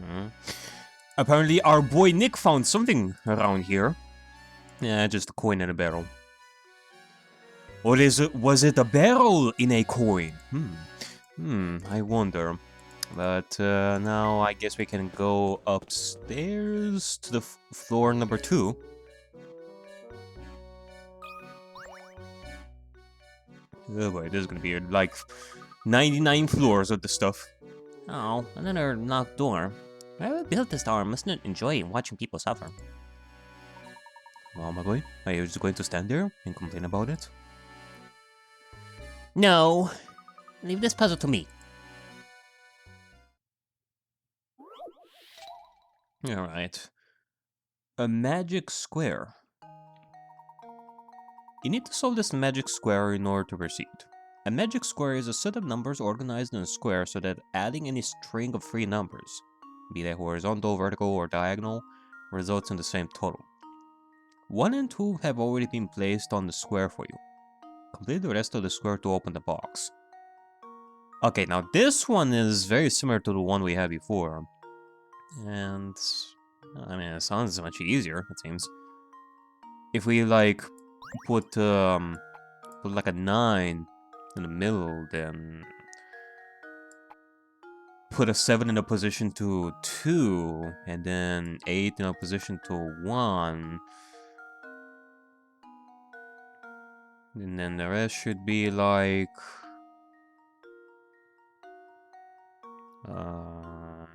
Hmm. Apparently our boy Nick found something around here. Yeah, just a coin in a barrel. Or was it a barrel in a coin? I wonder. But now I guess we can go upstairs to the floor number 2. Oh boy, this is gonna be like 99 floors of the stuff. Oh, another locked door. Whoever built this tower must not enjoy watching people suffer. Well, my boy, are you just going to stand there and complain about it? No, leave this puzzle to me. Alright. A magic square. You need to solve this magic square in order to proceed. A magic square is a set of numbers organized in a square so that adding any string of 3 numbers, be they horizontal, vertical, or diagonal, results in the same total. 1 and 2 have already been placed on the square for you. Complete the rest of the square to open the box. Okay, now this one is very similar to the one we had before. And, I mean, it sounds much easier, it seems. If we, like, put like a 9 in the middle, then put a 7 in a position to 2, and then 8 in a position to 1. And then the rest should be like...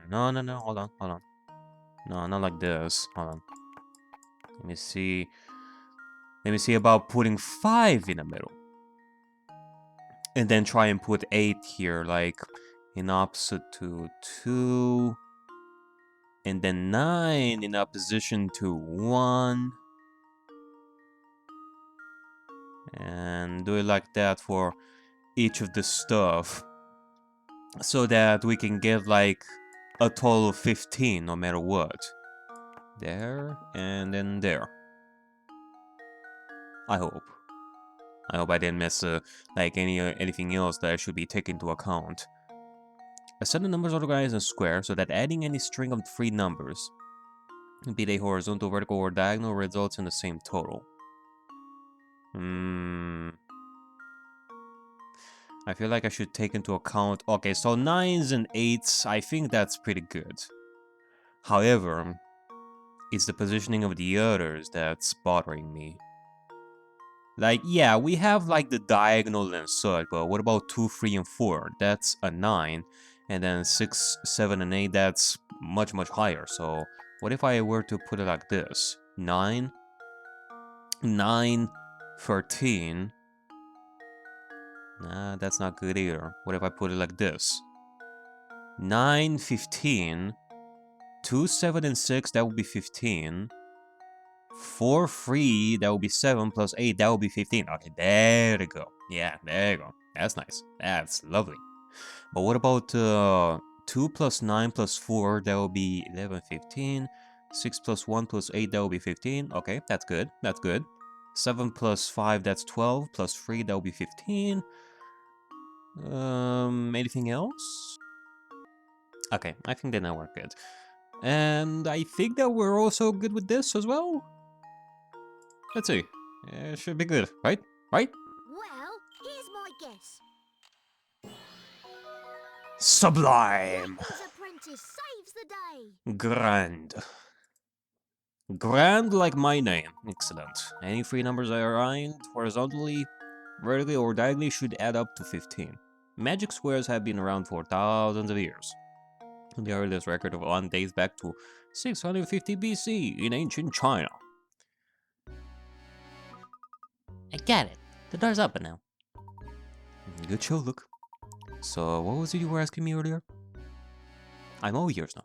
no, hold on. No, not like this. Hold on. Let me see. Let me see about putting 5 in the middle. And then try and put 8 here, like in opposite to 2. And then 9 in opposition to 1. And do it like that for each of the stuff. So that we can get like a total of 15 no matter what. There, and then there. I hope. I hope I didn't miss like anything else that I should be taking into account. A set of numbers organized in a square so that adding any string of 3 numbers, be they horizontal, vertical, or diagonal, results in the same total. I feel like I should take into account... Okay, so 9s and 8s, I think that's pretty good. However, it's the positioning of the others that's bothering me. Like, yeah, we have like the diagonal and such, but what about 2, 3, and 4? That's a 9. And then 6, 7, and 8, that's much higher. So what if I were to put it like this? 9, 9, 13. Nah, that's not good either. What if I put it like this? 9, 15. 2, 7, and 6, that would be 15. 4, 3, that would be 7, plus 8, that would be 15. Okay, there we go. Yeah, there you go. That's nice. That's lovely. But what about 2 plus 9 plus 4, that would be 11, 15. 6 plus 1 plus 8, that would be 15. Okay, that's good. That's good. 7 plus 5, that's 12. Plus 3, that would be 15. Anything else? Okay, I think then we're good. And I think that we're also good with this as well. Let's see. It should be good, right? Right? Well, here's my guess. Sublime! Layton's apprentice saves the day. Grand. Grand like my name. Excellent. Any 3 numbers I aligned horizontally, vertically, or diagonally should add up to 15. Magic squares have been around for thousands of years. The earliest record of one dates back to 650 BC in ancient China. I got it. The door's open now. Good show, look. So, what was it you were asking me earlier? I'm all yours now.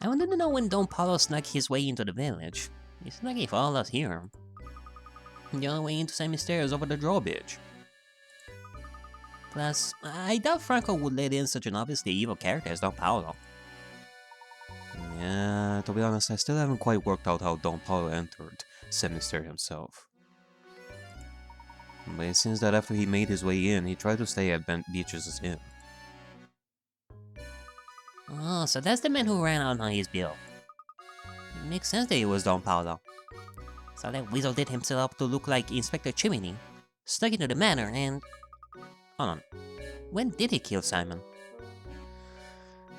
I wanted to know when Don Paulo snuck his way into the village. He snuck he followed us here. The only way into St.Mystere is over the drawbridge. Plus, I doubt Franco would let in such an obviously evil character as Don Paulo. Yeah, to be honest, I still haven't quite worked out how Don Paulo entered St.Mystere himself. But it seems that after he made his way in, he tried to stay at Beatrice's inn. Oh, so that's the man who ran out on his bill. It makes sense that he was Don Paulo. So that weasel did himself up to look like Inspector Chimney, snuck into the manor and... Hold on. When did he kill Simon?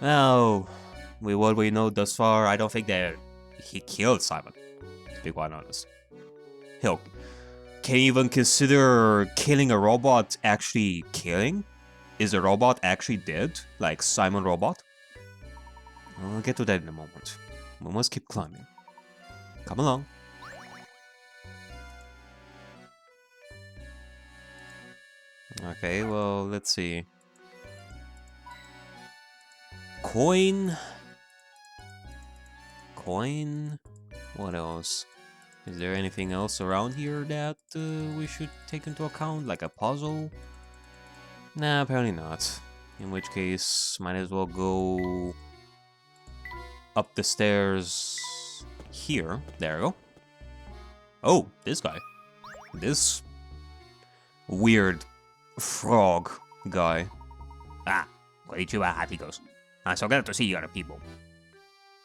Well, with what we know thus far, I don't think that he killed Simon, to be quite honest. Hell, can you even consider killing a robot actually killing? Is the robot actually dead, like Simon Robot? We'll get to that in a moment. We must keep climbing. Come along. Okay, well, let's see. Coin. What else? Is there anything else around here that we should take into account, like a puzzle? Nah, apparently not. In which case, might as well go up the stairs here. There we go. Oh, this guy. This weird frog guy. Ah, konnichiwa, Hatigos. I'm so glad to see you other people.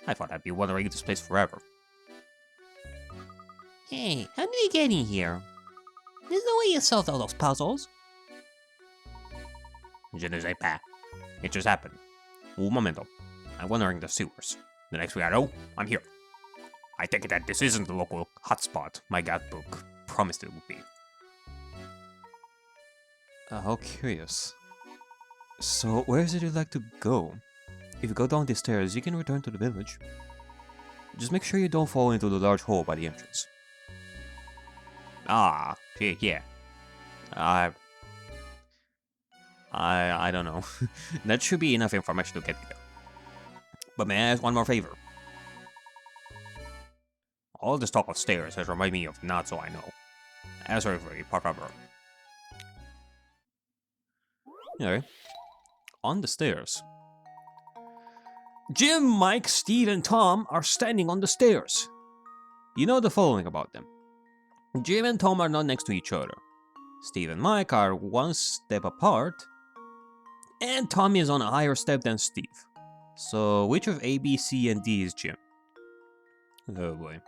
I thought I'd be wandering this place forever. Hey, how did you get in here? There's no way you solved all those puzzles. Je ne sais pas. It just happened. Un momento. I'm wandering the sewers. The next thing I know, I'm here. I take it that this isn't the local hotspot my guidebook promised it would be. How curious. So, where is it you'd like to go? If you go down the stairs, you can return to the village. Just make sure you don't fall into the large hole by the entrance. Ah, yeah. I don't know. That should be enough information to get me there. But may I ask one more favor? All this talk of stairs has reminded me of not so I know. As every por favor. Anyway, on the stairs. Jim, Mike, Steve, and Tom are standing on the stairs. You know the following about them. Jim and Tom are not next to each other. Steve and Mike are one step apart. And Tom is on a higher step than Steve. So which of A, B, C, and D is Jim? Oh boy.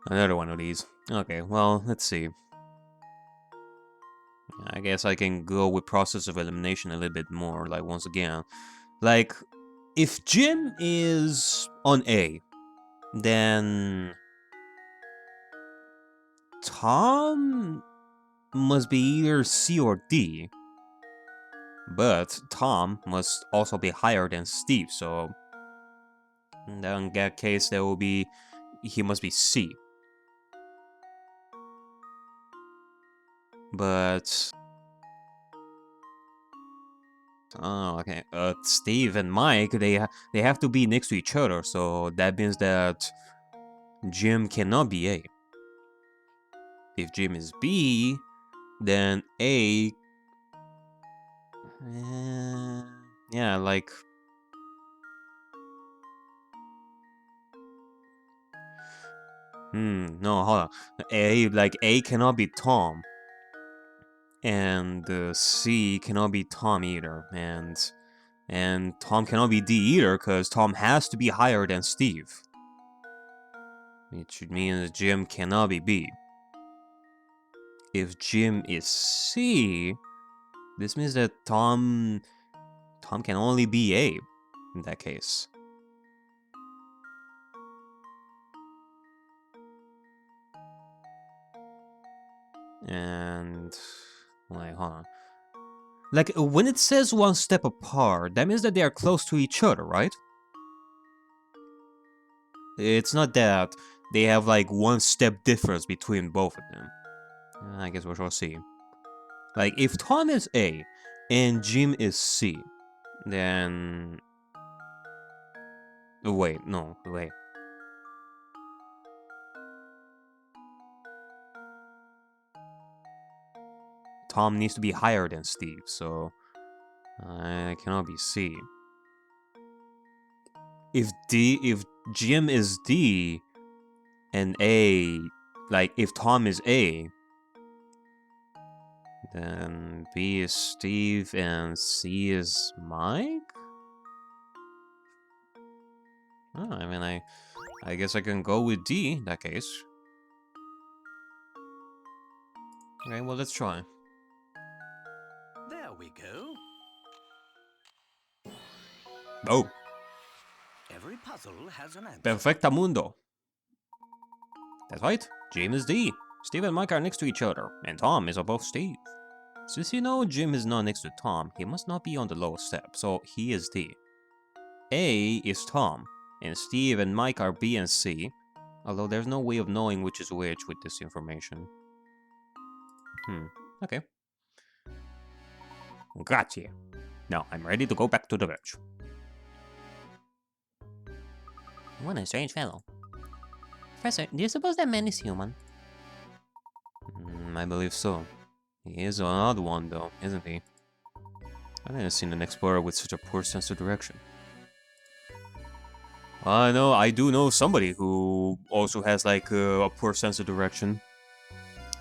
Another one of these. Okay, well, let's see. I guess I can go with process of elimination a little bit more, like once again. Like, if Jim is on A, then Tom must be either C or D. But Tom must also be higher than Steve, so in that case, there will be he must be C. But oh, okay. Steve and Mike, they have to be next to each other, so that means that Jim cannot be A. If Jim is B, then A. Yeah, like. No, hold on. A cannot be Tom. And C cannot be Tom either. And Tom cannot be D either, because Tom has to be higher than Steve. Which means Jim cannot be B. If Jim is C, this means that Tom can only be A in that case. And wait, hold on. Like, when it says one step apart, that means that they are close to each other, right? It's not that they have like one step difference between both of them. I guess we shall see. Like, if Tom is A and Jim is C, then... Wait. Tom needs to be higher than Steve, so I cannot be C. If Jim is D and A, like if Tom is A, then B is Steve and C is Mike? Oh, I mean, I guess I can go with D in that case. Okay, well, let's try. There we go. Oh, Every puzzle has an answer. perfectamundo. That's right, Jim is D. Steve and Mike are next to each other, and Tom is above Steve. Since you know Jim is not next to Tom, he must not be on the lowest step, so he is D. A is Tom, and Steve and Mike are B and C, although there's no way of knowing which is which with this information. Okay. Gotcha. Now I'm ready to go back to the village. What a strange fellow. Professor, do you suppose that man is human? I believe so. He is an odd one, though, isn't he? I've never seen an explorer with such a poor sense of direction. I do know somebody who also has like a poor sense of direction.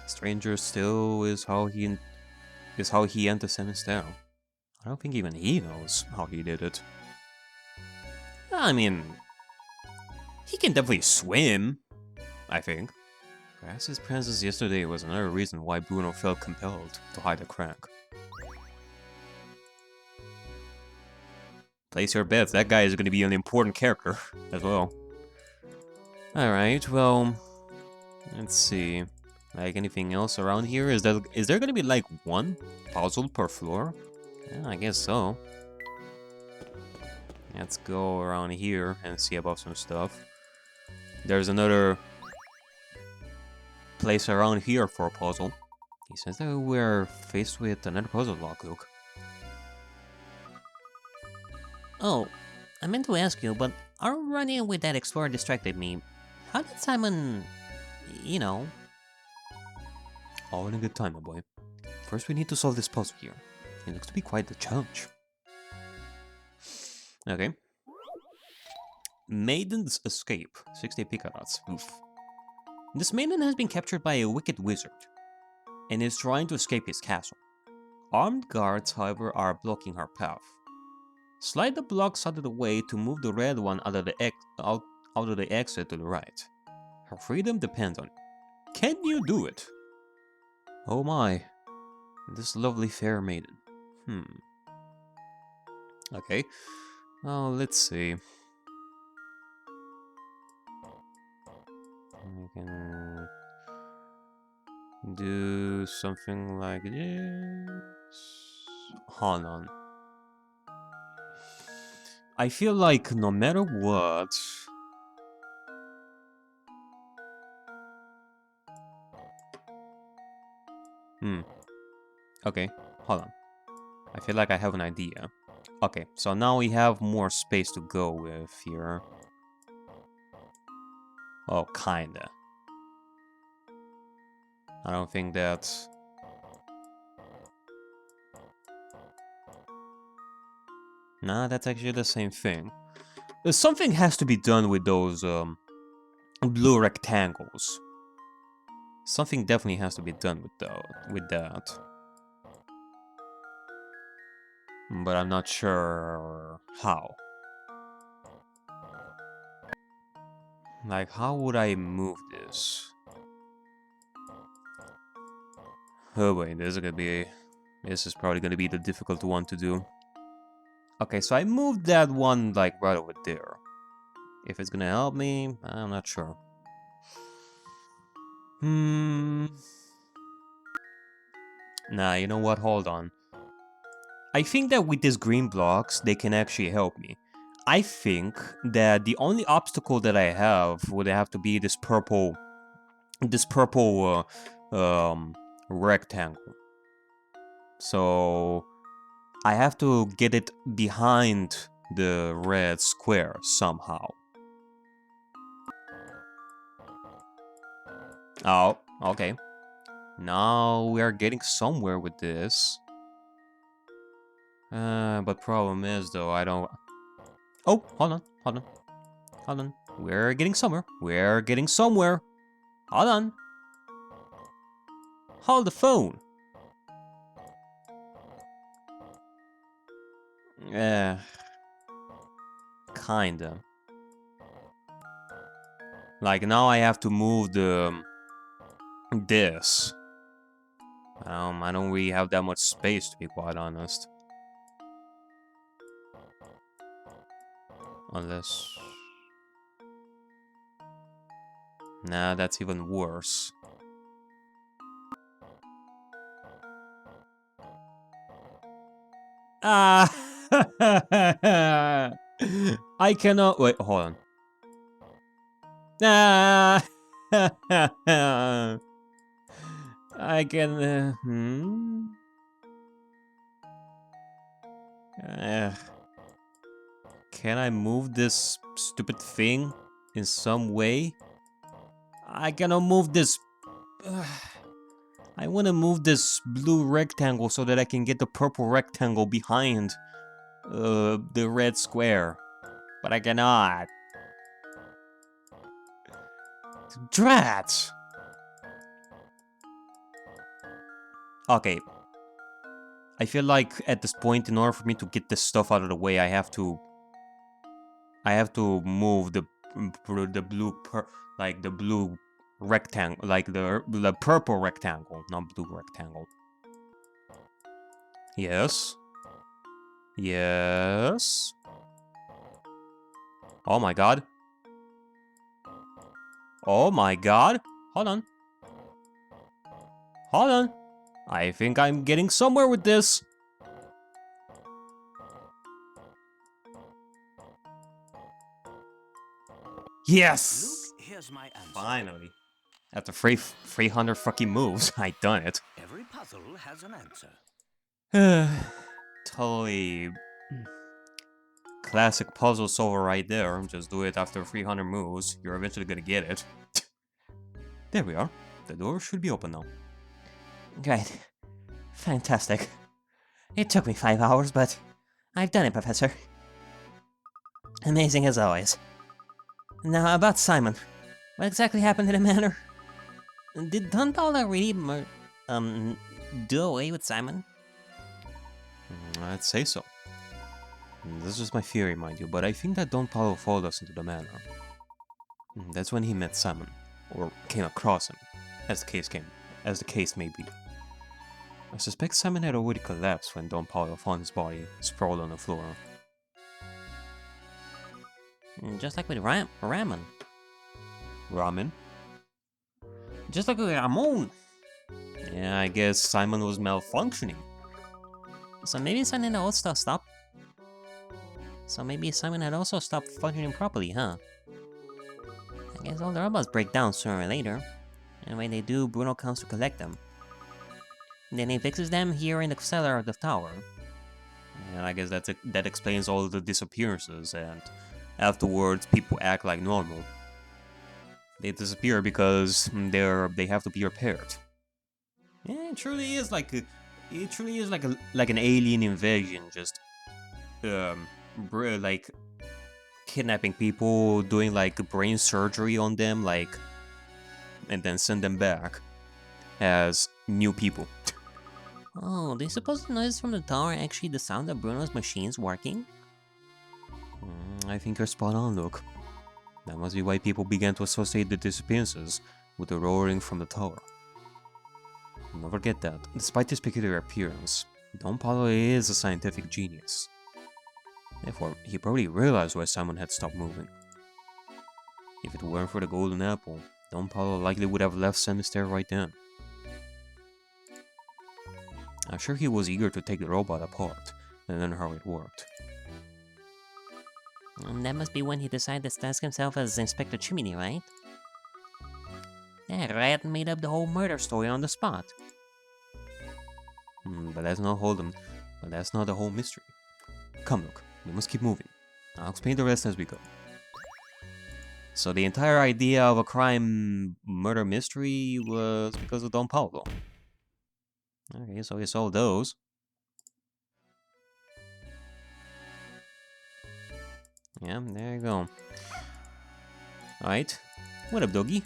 Stranger still is how he entered St.Mystere. I don't think even he knows how he did it. I mean, he can definitely swim, I think. Perhaps his presence yesterday was another reason why Bruno felt compelled to hide the crack. Place your bets, that guy is going to be an important character as well. Alright, well, let's see. Like anything else around here? Is there going to be like one puzzle per floor? Yeah, I guess so. Let's go around here and see about some stuff. There's another place around here for a puzzle. He says that we're faced with another puzzle block, Luke. Oh, I meant to ask you, but our run-in with that explorer distracted me. How did Simon... you know... All in a good time, my boy. First we need to solve this puzzle here. It looks to be quite the challenge. Okay. Maiden's Escape. 60 picadats. Oof. This maiden has been captured by a wicked wizard and is trying to escape his castle. Armed guards, however, are blocking her path. Slide the blocks out of the way to move the red one out of the exit to the right. Her freedom depends on it. Can you do it? Oh my. This lovely fair maiden. Okay. Well, let's see. I can do something like this. Hold on. I feel like no matter what... Okay, hold on. I feel like I have an idea. Okay, so now we have more space to go with here. Oh, kinda. I don't think that's... Nah, that's actually the same thing. Something has to be done with those blue rectangles. Something definitely has to be done with that. But I'm not sure how. Like, how would I move this? Oh wait, this is probably gonna be the difficult one to do. Okay, so I moved that one like right over there. If it's gonna help me, I'm not sure. Nah, you know what? Hold on. I think that with these green blocks, they can actually help me. I think that the only obstacle that I have would have to be this purple rectangle. So I have to get it behind the red square somehow. Oh, okay. Now we are getting somewhere with this. But problem is though, I don't... Oh, hold on. We're getting somewhere. Hold on. Hold the phone. Kinda. Like, now I have to move the... this. I don't really have that much space, to be quite honest. Unless... Nah, that's even worse. Ah! I cannot... Wait, hold on. Ah! I can... Can I move this stupid thing in some way? I cannot move this... I want to move this blue rectangle so that I can get the purple rectangle behind the red square. But I cannot. Drat! Okay. I feel like at this point, in order for me to get this stuff out of the way, I have to move the blue rectangle, like the purple rectangle, not blue rectangle. Yes. Yes. Oh my god. Oh my god. Hold on. Hold on. I think I'm getting somewhere with this. Yes! Look, here's my answer. Finally. After 300 fucking moves, I done it. Every puzzle has an answer. Totally classic puzzle solver right there. Just do it after 300 moves. You're eventually gonna get it. There we are. The door should be open now. Great. Fantastic. It took me 5 hours, but I've done it, Professor. Amazing as always. Now, about Simon. What exactly happened to the manor? Did Don Paolo really do away with Simon? I'd say so. This is just my theory, mind you, but I think that Don Paolo followed us into the manor. That's when he met Simon, or came across him, as the case may be. I suspect Simon had already collapsed when Don Paolo found his body sprawled on the floor. Just like with Ramen. Ramen? Just like with Ramon. Yeah, I guess Simon was malfunctioning. So maybe Simon had also stopped. So maybe Simon had also stopped functioning properly, huh? I guess all the robots break down sooner or later. And when they do, Bruno comes to collect them. Then he fixes them here in the cellar of the tower. And I guess that explains all the disappearances, and afterwards people act like normal. They disappear because they have to be repaired. Yeah, it truly is like an alien invasion, just like kidnapping people, doing like brain surgery on them, like, and then send them back as new people. Oh, do you suppose the noise from the tower actually the sound of Bruno's machines working? I think you're spot on, Luke. That must be why people began to associate the disappearances with the roaring from the tower. Don't forget that, despite his peculiar appearance, Don Paolo is a scientific genius. Therefore, he probably realized why Simon had stopped moving. If it weren't for the golden apple, Don Paolo likely would have left St.Mystere right then. I'm sure he was eager to take the robot apart and learn how it worked. And that must be when he decided to task himself as Inspector Chimney, right? That rat made up the whole murder story on the spot. But that's not the whole mystery. Come, look, we must keep moving. I'll explain the rest as we go. So the entire idea of a crime murder mystery was because of Don Paolo. Okay, so he solved those. Yeah, there you go. Alright. What up, doggy?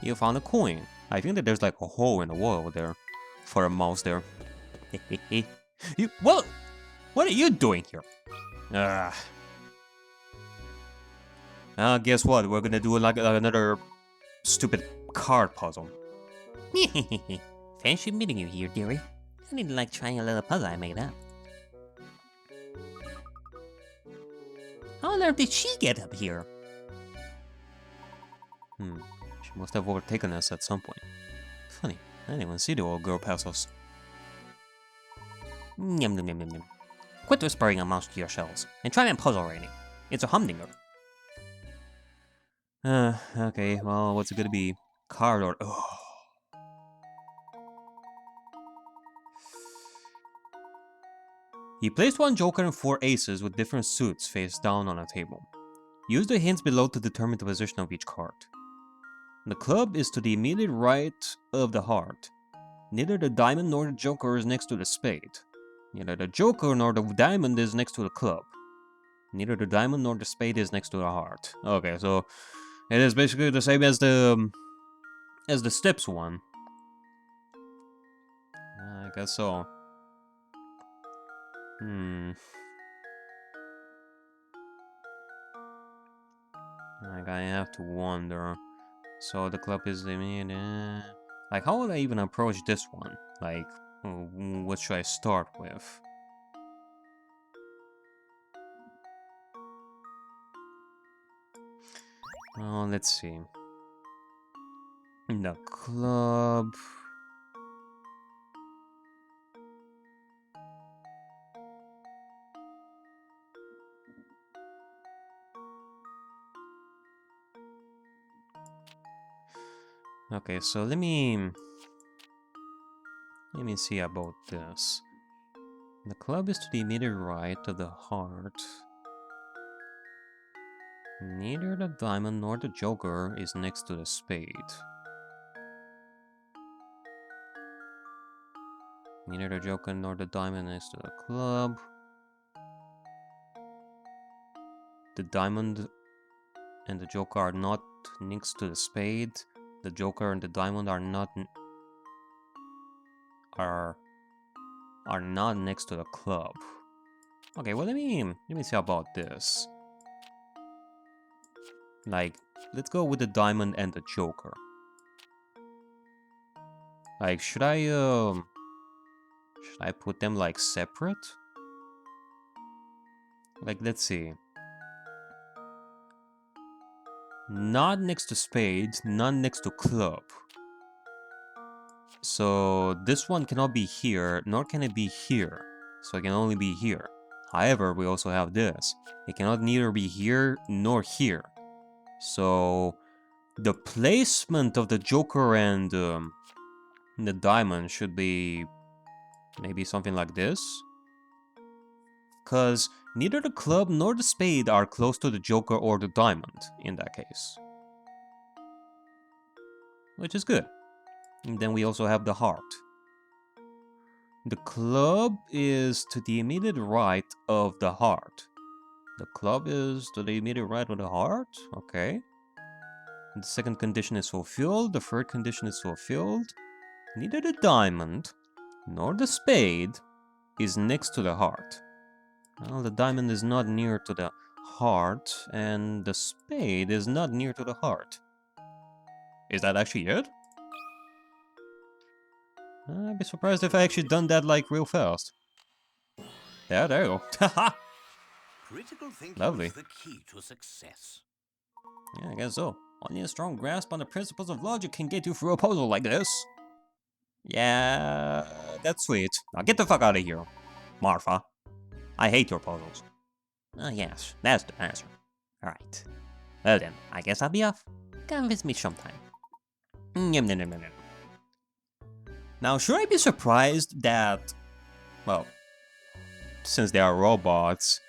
You found a coin. I think that there's like a hole in the wall over there. For a mouse there. What are you doing here? Guess what? We're gonna do like another stupid card puzzle. Fancy meeting you here, dearie. I didn't like trying a little puzzle I made up. How on earth did she get up here? She must have overtaken us at some point. Funny, I didn't even see the old girl pass us. Yum yum yum yum yum. Quit whispering amongst yourselves and try and puzzle already. It's a humdinger. Okay, well, what's it gonna be? Card or... Oh. He placed one joker and 4 aces with different suits face down on a table. Use the hints below to determine the position of each card. The club is to the immediate right of the heart. Neither the diamond nor the joker is next to the spade. Neither the joker nor the diamond is next to the club. Neither the diamond nor the spade is next to the heart. Okay, so it is basically the same as the steps one. I guess so. Like, I have to wonder. So the club is the immediate... Like, how would I even approach this one? Like, what should I start with? Oh, let's see. The club... Okay, so let me see about this. The club is to the immediate right of the heart. Neither the diamond nor the joker is next to the spade. Neither the joker nor the diamond next to the club. The diamond and the joker are not next to the spade. The joker and the diamond are not next to the club. Okay, well let me see about this. Like, let's go with the diamond and the joker. Like, should I put them like separate? Like, let's see. Not next to spade, not next to club. So this one cannot be here, nor can it be here. So it can only be here. However, we also have this. It cannot neither be here nor here. So the placement of the joker and the diamond should be maybe something like this. Because neither the club nor the spade are close to the joker or the diamond in that case. Which is good. And then we also have the heart. The club is to the immediate right of the heart. The club is to the immediate right of the heart? Okay. The second condition is fulfilled. The third condition is fulfilled. Neither the diamond nor the spade is next to the heart. Well, the diamond is not near to the heart, and the spade is not near to the heart. Is that actually it? I'd be surprised if I actually done that like real fast. Yeah, there you go. Haha! Critical thinking Lovely. is the key to success. Yeah, I guess so. Only a strong grasp on the principles of logic can get you through a puzzle like this. Yeah, that's sweet. Now get the fuck out of here, Martha. I hate your puzzles. Oh yes, that's the answer. Alright. Well then, I guess I'll be off. Come visit me sometime. Yum, yum, yum, yum, yum. Now, should I be surprised that, well, since they are robots,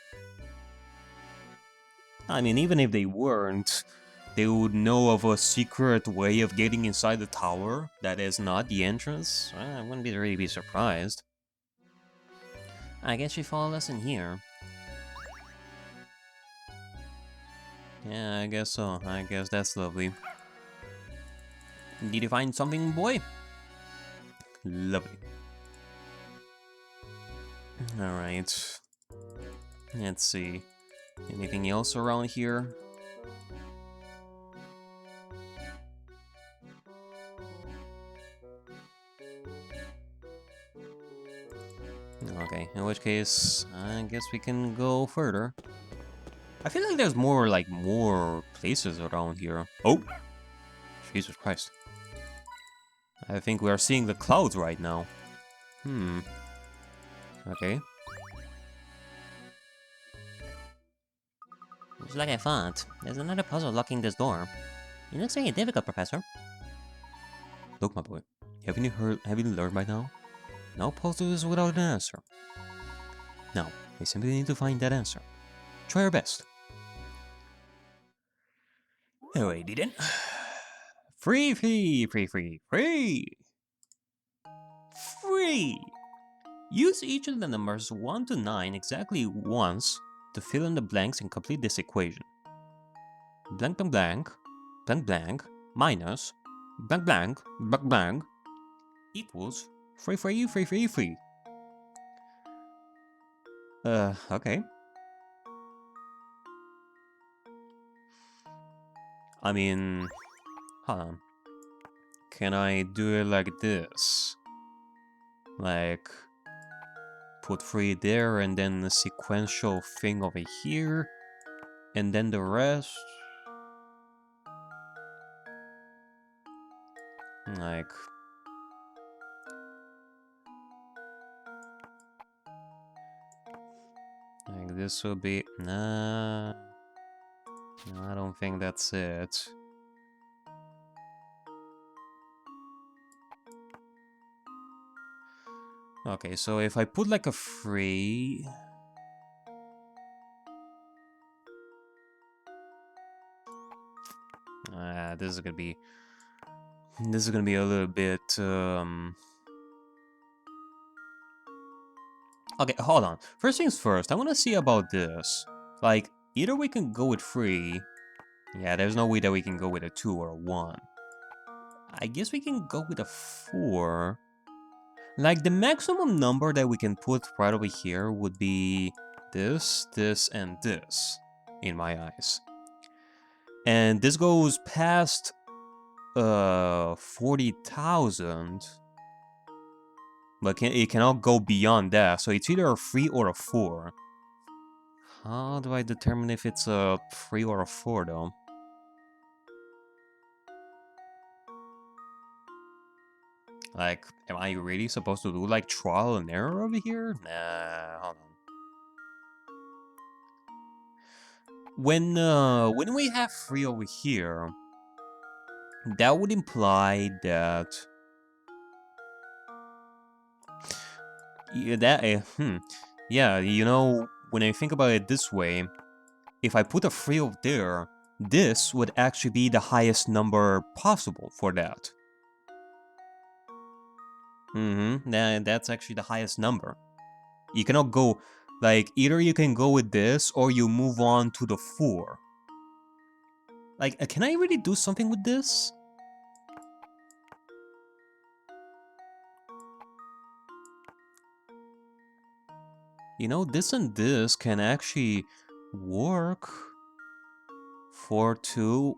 I mean, even if they weren't, they would know of a secret way of getting inside the tower that is not the entrance? I wouldn't really be surprised. I guess you follow us in here. Yeah, I guess so. I guess that's lovely. Did you find something, boy? Lovely. Alright. Let's see. Anything else around here? Okay, in which case, I guess we can go further. I feel like there's more places around here. Oh! Jesus Christ. I think we are seeing the clouds right now. Okay. Just like I thought, there's another puzzle locking this door. It looks very difficult, Professor. Look, my boy. Haven't you learned by now? No puzzle is without an answer. Now, we simply need to find that answer. Try our best. Alrighty then. Free, free, free, free, free! Free! Use each of the numbers 1 to 9 exactly once to fill in the blanks and complete this equation. Blank, blank, blank, blank, blank, minus, blank, blank, blank, blank, equals free, free, free, free, free. Okay. I mean, hold on. Can I do it like this? Like, put 3 there and then the sequential thing over here, and then the rest? Like this will be... Nah, I don't think that's it. Okay, so if I put like a 3... this is gonna be... This is gonna be a little bit... Okay, hold on. First things first, I wanna see about this. Like, either we can go with 3... Yeah, there's no way that we can go with a 2 or a 1. I guess we can go with a 4. Like, the maximum number that we can put right over here would be this, this, and this, in my eyes. And this goes past 40,000. But it cannot go beyond that, so it's either a 3 or a 4. How do I determine if it's a 3 or a 4, though? Like, am I really supposed to do, like, trial and error over here? Nah, hold on. When we have 3 over here, that would imply that... Yeah, you know, when I think about it this way, if I put a 3 over there, this would actually be the highest number possible for that. That's actually the highest number. You cannot go, like, either you can go with this or you move on to the 4. Like, can I really do something with this? You know, this and this can actually work. 4, 2,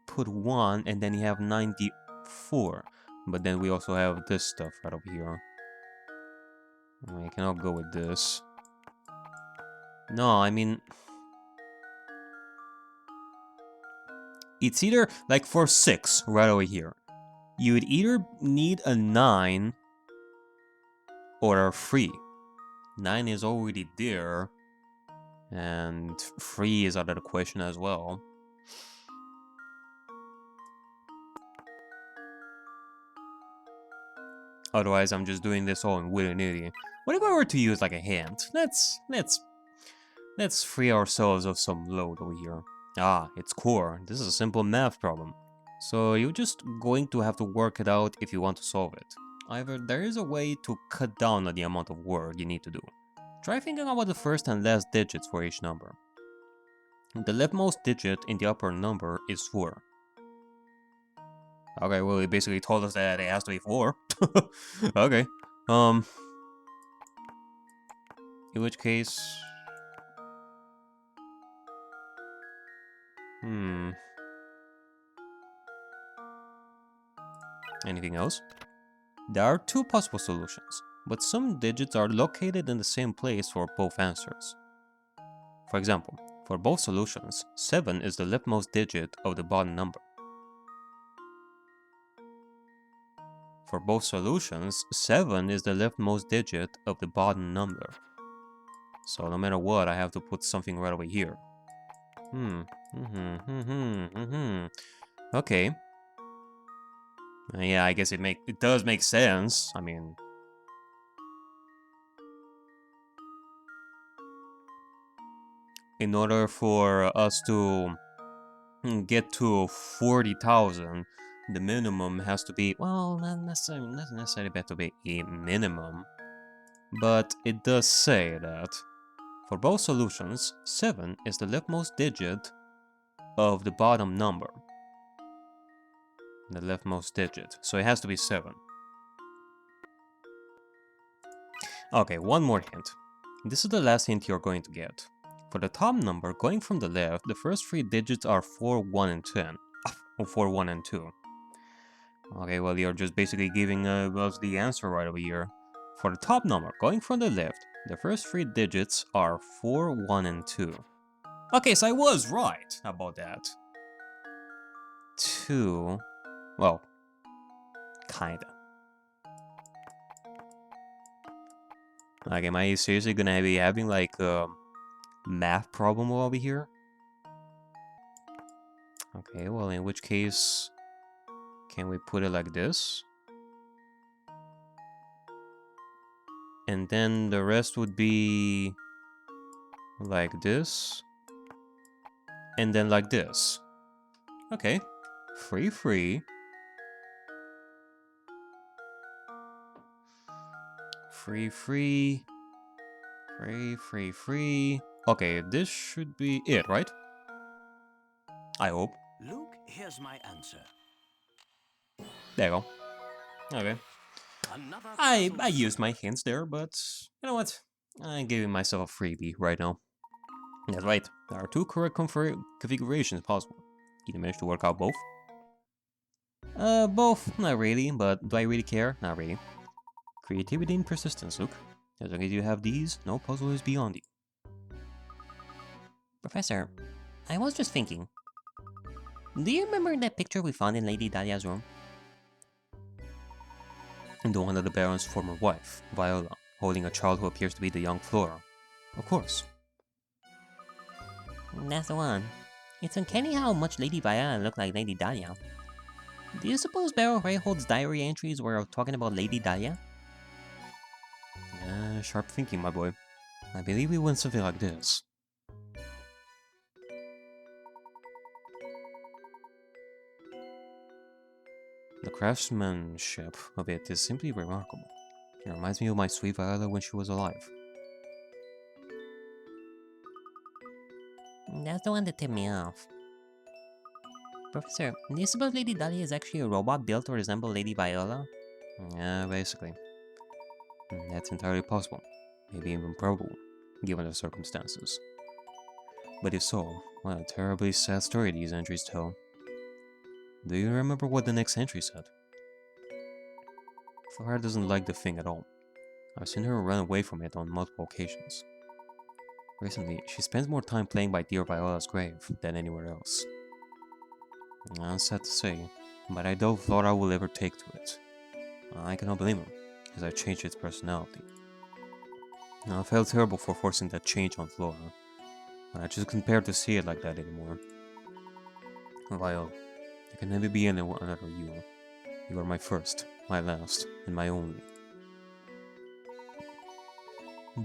put 1, and then you have 94. But then we also have this stuff right over here. I cannot go with this. No, I mean... It's either, like for 6, right over here. You would either need a 9 or a 3. 9 is already there. And 3 is out of the question as well. Otherwise, I'm just doing this all in willy-nilly. What if I were to use like a hint? Let's free ourselves of some load over here. Ah, it's core. This is a simple math problem. So you're just going to have to work it out if you want to solve it. However, there is a way to cut down on the amount of work you need to do. Try thinking about the first and last digits for each number. The leftmost digit in the upper number is 4. Okay, well, it basically told us that it has to be 4. Okay. In which case... Anything else? There are 2 possible solutions. but some digits are located in the same place for both answers. For example, for both solutions, 7 is the leftmost digit of the bottom number. For both solutions, 7 is the leftmost digit of the bottom number. So no matter what, I have to put something right over here. Okay. Yeah, I guess it does make sense. I mean, in order for us to get to 40,000, the minimum has to be, well, not necessarily better to be a minimum, but it does say that for both solutions, 7 is the leftmost digit of the bottom number. The leftmost digit, so it has to be 7. Okay, one more hint. This is the last hint you're going to get. For the top number, going from the left, the first 3 digits are 4, 1, and 10. Or 4, 1, and 2. Okay, well, you're just basically giving us the answer right over here. For the top number, going from the left, the first 3 digits are 4, 1, and 2. Okay, so I was right about that. 2... well, kinda. Like, am I seriously gonna be having, like, a math problem over here? Okay, well, in which case, can we put it like this? And then the rest would be like this. And then like this. Okay. Free, free. Free, free. Free, free, free. Okay, this should be it, right? I hope. Luke, here's my answer. There you go. Okay. Another I puzzle used my hints there, but you know what? I'm giving myself a freebie right now. That's right. There are 2 correct configurations possible. Did you manage to work out both? Both. Not really, but do I really care? Not really. Creativity and persistence, Luke. As long as you have these, no puzzle is beyond you. Professor, I was just thinking. Do you remember that picture we found in Lady Dahlia's room? And the one of the Baron's former wife, Viola, holding a child who appears to be the young Flora. Of course. That's the one. It's uncanny how much Lady Viola looked like Lady Dahlia. Do you suppose Baron Ray holds diary entries where talking about Lady Dahlia? Sharp thinking, my boy. I believe we went something like this. The craftsmanship of it is simply remarkable. It reminds me of my sweet Viola when she was alive. That's the one that tipped me off. Professor, do you suppose Lady Dahlia is actually a robot built to resemble Lady Viola? Yeah, basically. That's entirely possible. Maybe even probable, given the circumstances. But if so, what a terribly sad story these entries tell. Do you remember what the next entry said? Flora doesn't like the thing at all. I've seen her run away from it on multiple occasions. Recently, she spends more time playing by dear Viola's grave than anywhere else. Sad to say, but I doubt Flora will ever take to it. I cannot blame her, as I changed its personality. I felt terrible for forcing that change on Flora, but I just couldn't bear to see it like that anymore. Viola, there can never be anyone other you. You are my first, my last, and my only.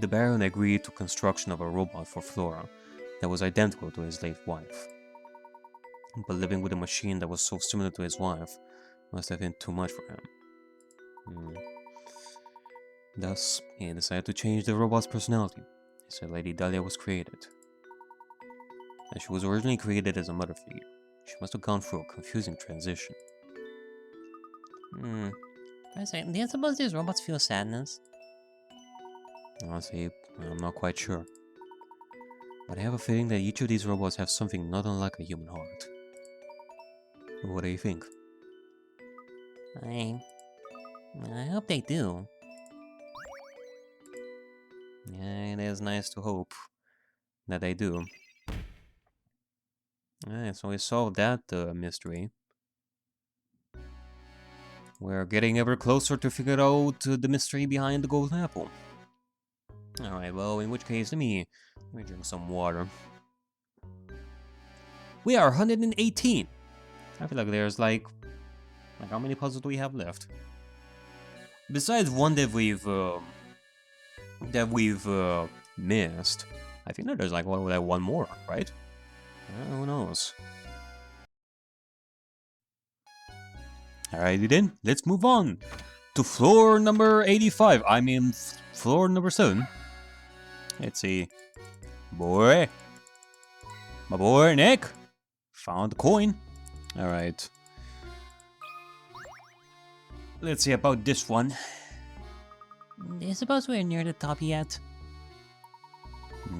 The Baron agreed to construction of a robot for Flora that was identical to his late wife. But living with a machine that was so similar to his wife must have been too much for him. Thus, he decided to change the robot's personality. He said Lady Dahlia was created. As she was originally created as a mother figure, she must have gone through a confusing transition. Professor, do you suppose these robots feel sadness? Honestly, I'm not quite sure. But I have a feeling that each of these robots have something not unlike a human heart. What do you think? I hope they do. Yeah, it is nice to hope that I do. Alright, so we solved that mystery. We're getting ever closer to figure out the mystery behind the golden apple. Alright, well, in which case, let me drink some water. We are 118! I feel like there's like how many puzzles do we have left? Besides one that we've missed, I think that there's like one more, right? Who knows? Alrighty then, let's move on to floor number 85. I mean, floor number 7. Let's see. Boy. My boy, Nick. Found the coin. Alright. Let's see about this one. I suppose we're near the top yet.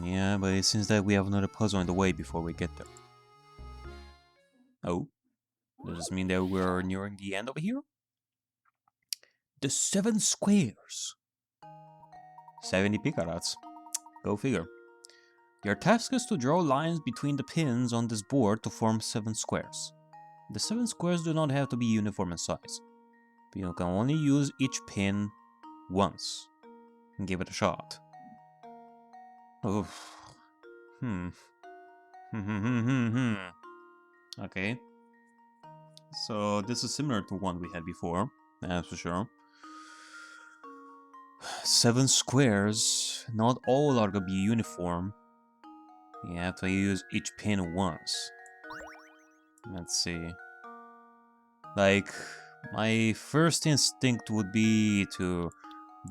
Yeah, but it seems that we have another puzzle on the way before we get there. Oh. Does this mean that we're nearing the end over here? The 7 squares. 70 picarats. Go figure. Your task is to draw lines between the pins on this board to form 7 squares. The 7 squares do not have to be uniform in size. But you can only use each pin once. And give it a shot. Oof. Okay. So this is similar to one we had before, that's for sure. 7 squares, not all are gonna be uniform. You have to use each pin once. Let's see. Like, my first instinct would be to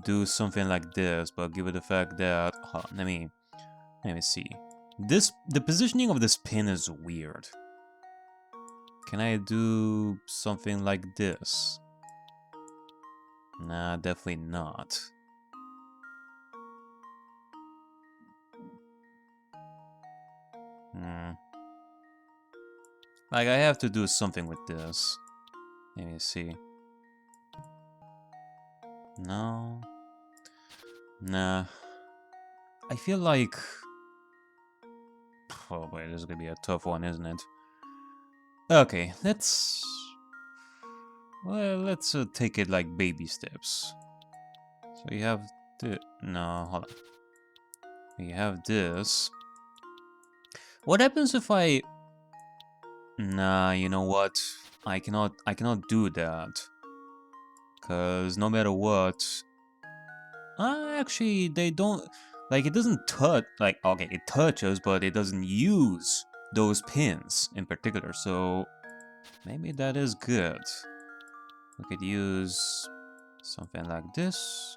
do something like this, but given the fact that... Hold on, let me see. The positioning of this pin is weird. Can I do something like this? Nah, definitely not. Like, I have to do something with this. Let me see. No. Nah. I feel like... Oh boy, this is gonna be a tough one, isn't it? Okay, let's... Well, let's take it like baby steps. So you have the... No, hold on. You have this. What happens if I... Nah, you know what? I cannot do that. Cause no matter what... Actually, they don't... Like, it doesn't touch... Like, okay, it touches, but it doesn't use those pins in particular, so... Maybe that is good. We could use something like this.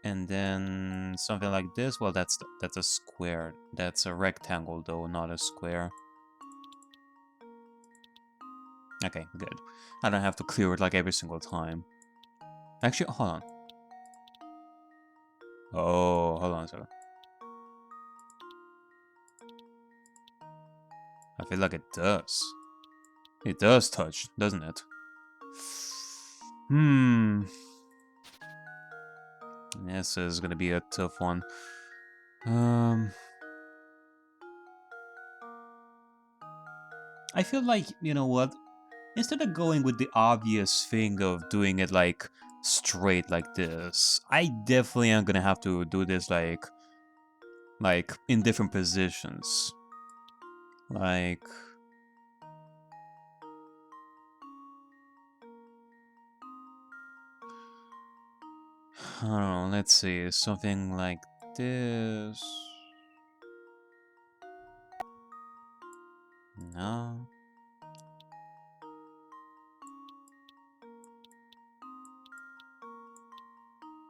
And then something like this. Well, that's a square. That's a rectangle, though, not a square. Okay, good. I don't have to clear it like every single time. Actually, hold on. Oh, hold on a second. I feel like it does. It does touch, doesn't it? This is gonna be a tough one. I feel like, you know what? Instead of going with the obvious thing of doing it like straight like this, I definitely am gonna have to do this like in different positions. Like... I don't know, let's see, something like this. No.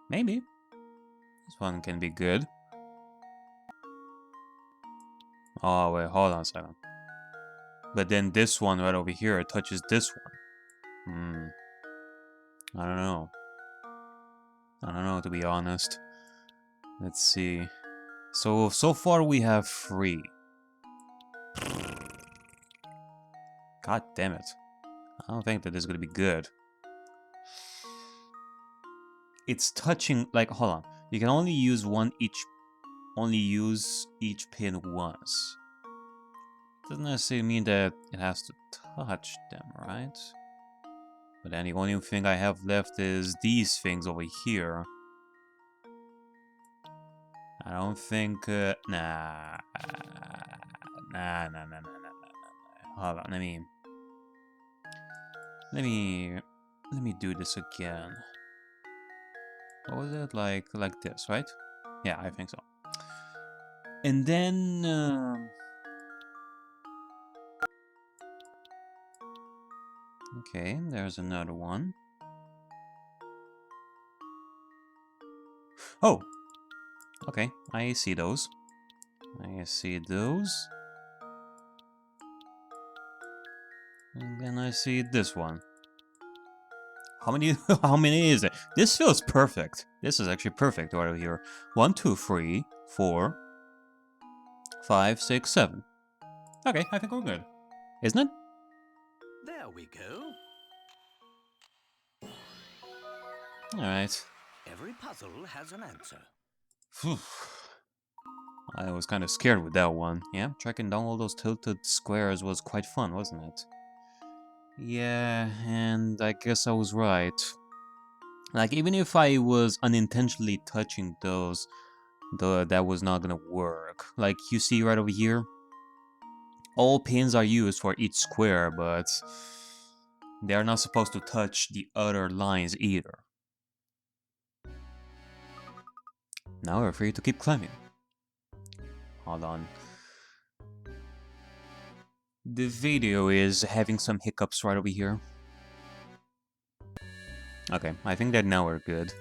Maybe. This one can be good. Oh, wait, hold on a second. But then this one right over here touches this one. I don't know. I don't know, to be honest. Let's see. So far we have 3. God damn it. I don't think that this is gonna be good. it's touching. Like, hold on. You can only use each pin once. Doesn't necessarily mean that it has to touch them, right? But then the only thing I have left is these things over here. I don't think. Nah. Hold on. Let me do this again. What was it like this, right? Yeah, I think so. And then okay, there's another one. Oh, okay, I see those. And then I see this one. How many? How many is it? This feels perfect. This is actually perfect right here. 1, 2, 3, 4, 5, 6, 7. Okay, I think we're good, isn't it? There we go. All right. Every puzzle has an answer. Phew. I was kind of scared with that one. Yeah, tracking down all those tilted squares was quite fun, wasn't it? Yeah, and I guess I was right. Like, even if I was unintentionally touching those, that was not gonna work. Like, you see right over here? All pins are used for each square, but they are not supposed to touch the other lines either. Now we're free to keep climbing. Hold on. The video is having some hiccups right over here. Okay, I think that now we're good.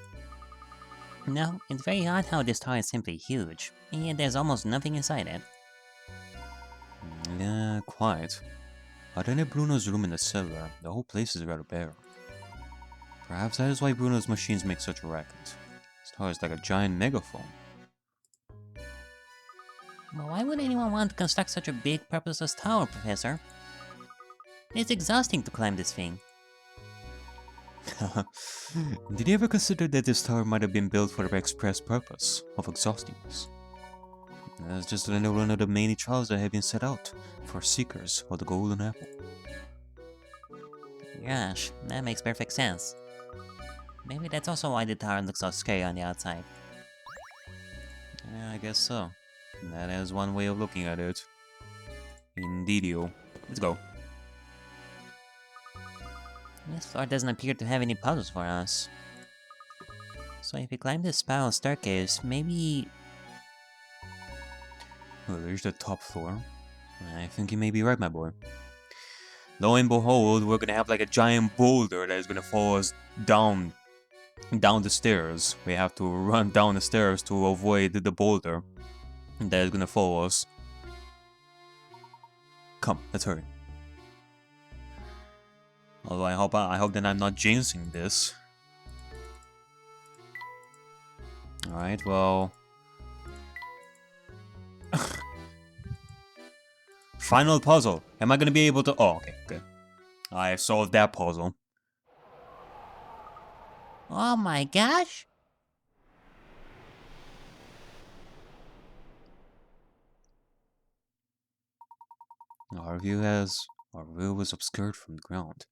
No, it's very odd how this tower is simply huge, and yet there's almost nothing inside it. Yeah, quite. Other than Bruno's room in the cellar, the whole place is rather bare. Perhaps that is why Bruno's machines make such a racket. This tower is like a giant megaphone. But why would anyone want to construct such a big, purposeless tower, Professor? It's exhausting to climb this thing. Did you ever consider that this tower might have been built for the express purpose of exhausting us? That's just another one of the many trials that have been set out for seekers of the golden apple. Gosh, that makes perfect sense. Maybe that's also why the tower looks so scary on the outside. Yeah, I guess so. That is one way of looking at it. Indeedio. Let's go. This floor doesn't appear to have any puzzles for us. So if we climb this spiral staircase, maybe... Well, there's the top floor. I think you may be right, my boy. Lo and behold, we're gonna have like a giant boulder that is gonna follow us down the stairs. We have to run down the stairs to avoid the boulder that is gonna follow us. Come, let's hurry. Although I hope that I'm not jinxing this. Alright, well... Final puzzle. Am I gonna be able to... Oh, okay, good. I solved that puzzle. Oh my gosh! Our view was obscured from the ground.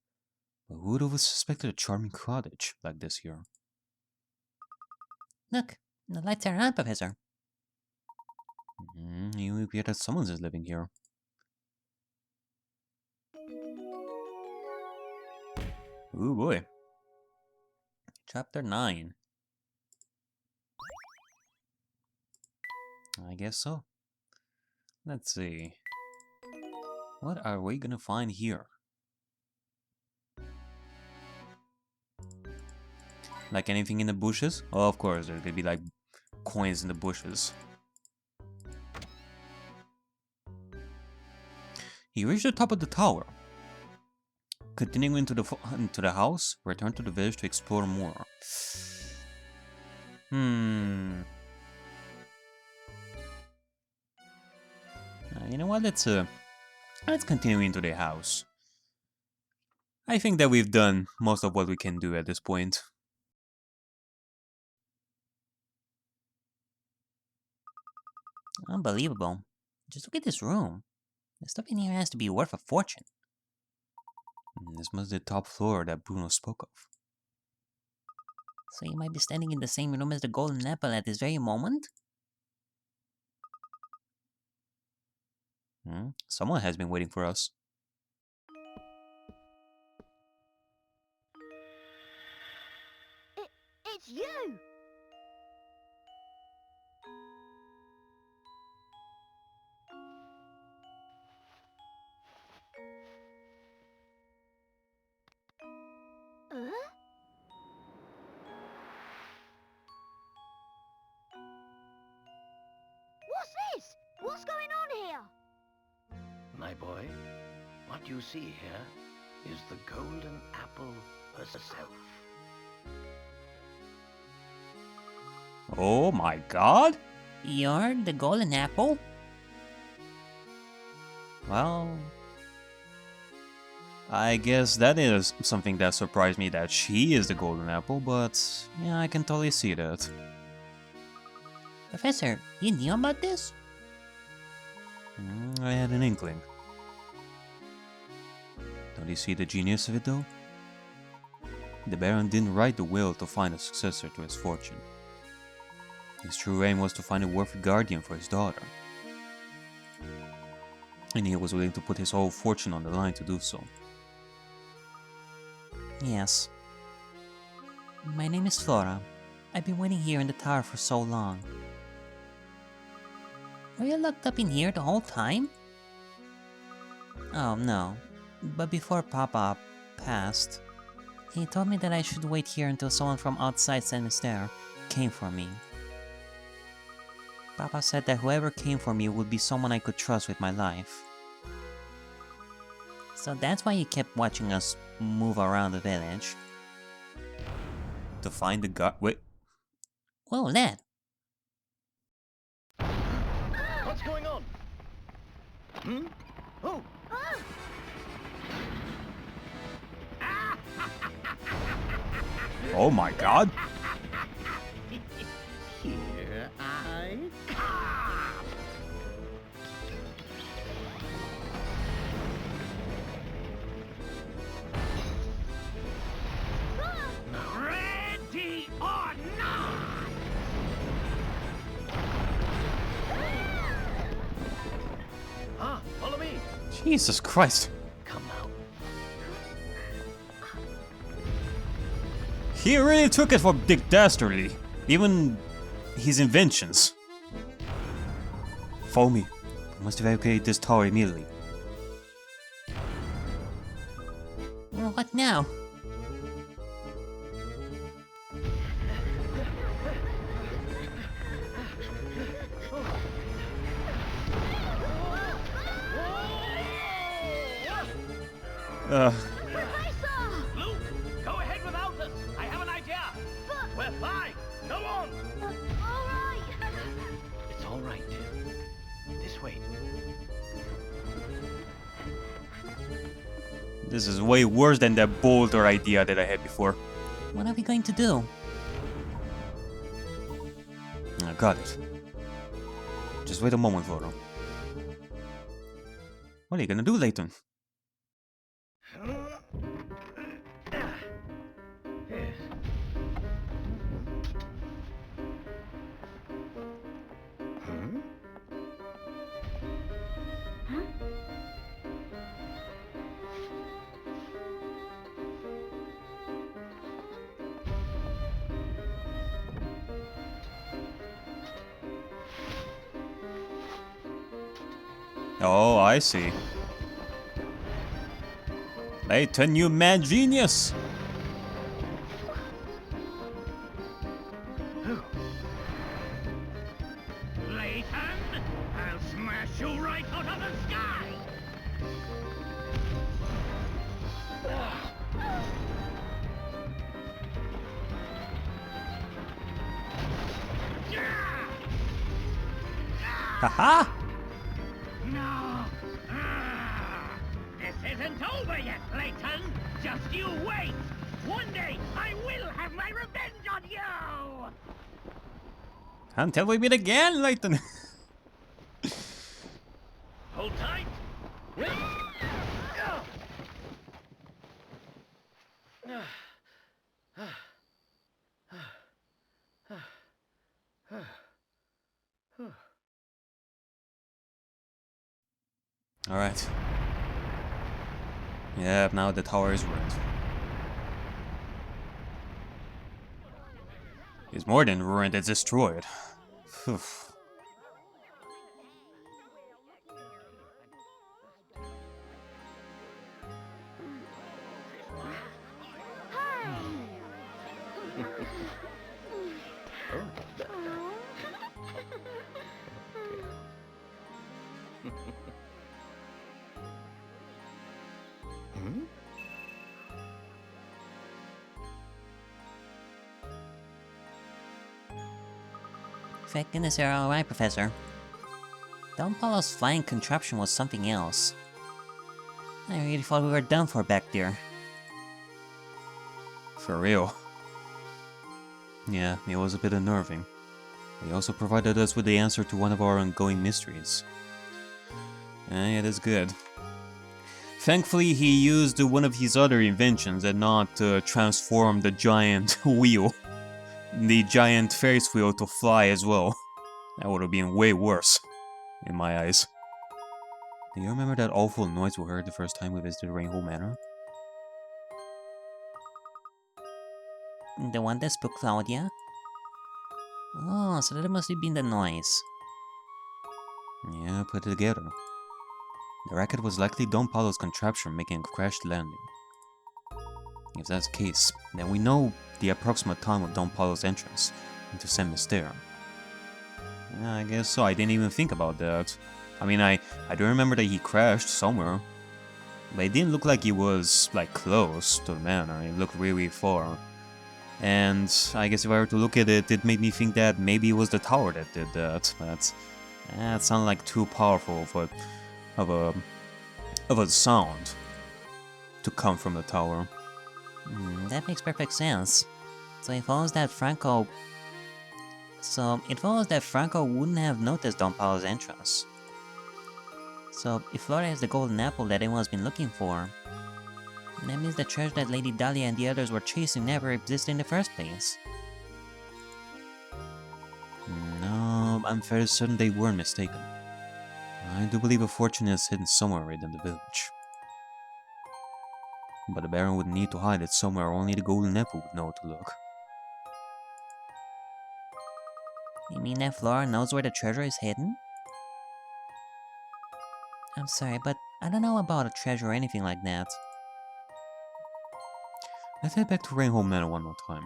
But who would have suspected a charming cottage like this here? Look, the lights are on, Professor. You appear that someone is living here. Ooh boy. Chapter 9. I guess so. Let's see. What are we gonna find here? Like anything in the bushes? Oh, of course, there's gonna be like coins in the bushes. He reached the top of the tower. Continuing into the house, return to the village to explore more. You know what? Let's continue into the house. I think that we've done most of what we can do at this point. Unbelievable. Just look at this room. The stuff in here has to be worth a fortune. This must be the top floor that Bruno spoke of. So you might be standing in the same room as the golden apple at this very moment? Someone has been waiting for us. It's you! What's this? What's going on here? My boy, what you see here is the golden apple herself. Oh my god! You're the golden apple? Well, I guess that is something that surprised me, that she is the golden apple, but yeah, I can totally see that. Professor, you knew about this? I had an inkling. Don't you see the genius of it though? The Baron didn't write the will to find a successor to his fortune. His true aim was to find a worthy guardian for his daughter. And he was willing to put his whole fortune on the line to do so. Yes. My name is Flora. I've been waiting here in the tower for so long. Were you locked up in here the whole time? Oh, no. But before Papa passed, he told me that I should wait here until someone from outside St.Mystere came for me. Papa said that whoever came for me would be someone I could trust with my life. So that's why you kept watching us move around the village. To find the guard. Wait. What was that? What's going on? Oh! Oh my god! Here I come! Ready or not! Follow me! Jesus Christ! Come now. He really took it for Dick Dastardly. Even his inventions. Follow me. We must evacuate this tower immediately. What now? Luke, go ahead without us. I have an idea. We're fine. Go on. All right. It's all right, dear. This way. This is way worse than that boulder idea that I had before. What are we going to do? I got it. Just wait a moment, Flora. What are you gonna do, Layton? Yes. Oh, I see. Layton, you mad genius! Layton, I'll smash you right out of the sky! Haha! No! This isn't over yet, Layton! Just you wait! One day, I will have my revenge on you! Until we meet again, Layton! Alright. Yeah, now the tower is ruined. It's more than ruined, it's destroyed. Phew. Hmm? Thank goodness you're alright, Professor. Don Paulo's flying contraption was something else. I really thought we were done for back there. For real. Yeah, it was a bit unnerving. He also provided us with the answer to one of our ongoing mysteries. Yeah, that's good. Thankfully, he used one of his other inventions and not transformed the giant wheel, the giant Ferris wheel, to fly as well. That would have been way worse, in my eyes. Do you remember that awful noise we heard the first time we visited Rainbow Manor? The one that spooked Claudia? Oh, so that must have been the noise. Yeah, put it together. The racket was likely Don Paulo's contraption making a crash landing. If that's the case, then we know the approximate time of Don Paulo's entrance into St.Mystere. Yeah, I guess so. I didn't even think about that. I mean, I do remember that he crashed somewhere, but it didn't look like he was, like, close to the manor. It looked really far. And I guess if I were to look at it, it made me think that maybe it was the tower that did that. That sounded like too powerful of a sound to come from the tower. That makes perfect sense. So it follows that Franco wouldn't have noticed Don Paulo's entrance. So if Flora is the golden apple that everyone's been looking for, that means the treasure that Lady Dahlia and the others were chasing never existed in the first place. No, I'm fairly certain they weren't mistaken. I do believe a fortune is hidden somewhere within the village. But the Baron would need to hide it somewhere only the golden apple would know to look. You mean that Flora knows where the treasure is hidden? I'm sorry, but I don't know about a treasure or anything like that. Let's head back to Rainbow Manor one more time.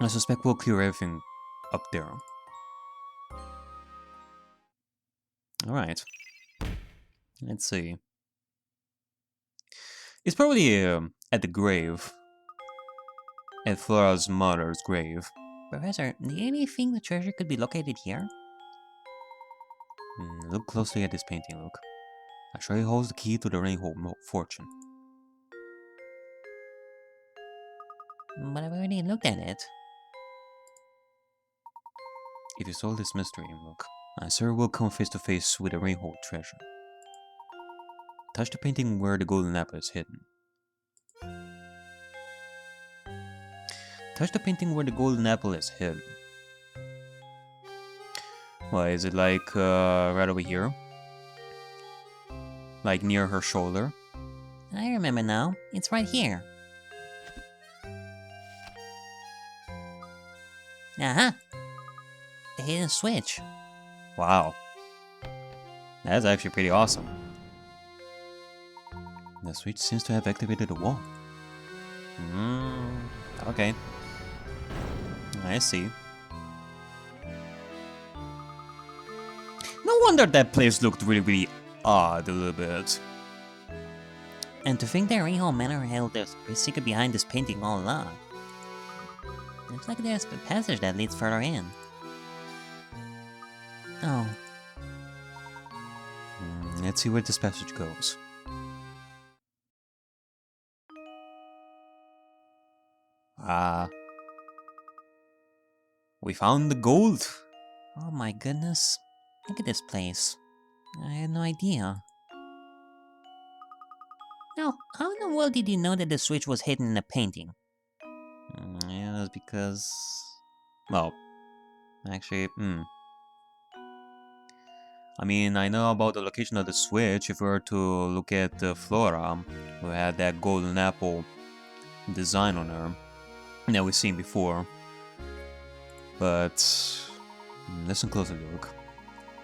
I suspect we'll clear everything up there. Alright. Let's see. It's probably at the grave. At Flora's mother's grave. Professor, do you really think the treasure could be located here? Look closely at this painting, look. I'm sure he holds the key to the Rainbow fortune. But I've already looked at it. If you solve this mystery, look, I sure will come face to face with the Rainbow treasure. Touch the painting where the golden apple is hidden. Touch the painting where the golden apple is hidden. Why, is it like right over here? Like near her shoulder? I remember now. It's right here. Aha! The hidden switch. Wow. That's actually pretty awesome. The switch seems to have activated the wall. Okay. I see. No wonder that place looked really odd a little bit. And to think that Rainbow Manor held the secret behind this painting all along. Looks like there's a passage that leads further in. Oh. Let's see where this passage goes. We found the gold. Oh my goodness. Look at this place. I had no idea. Now, how in the world did you know that the switch was hidden in the painting? Yeah, that's because... Well, Actually, I mean, I know about the location of the switch. If we were to look at Flora, who had that golden apple design on her that we've seen before. But let's closer look.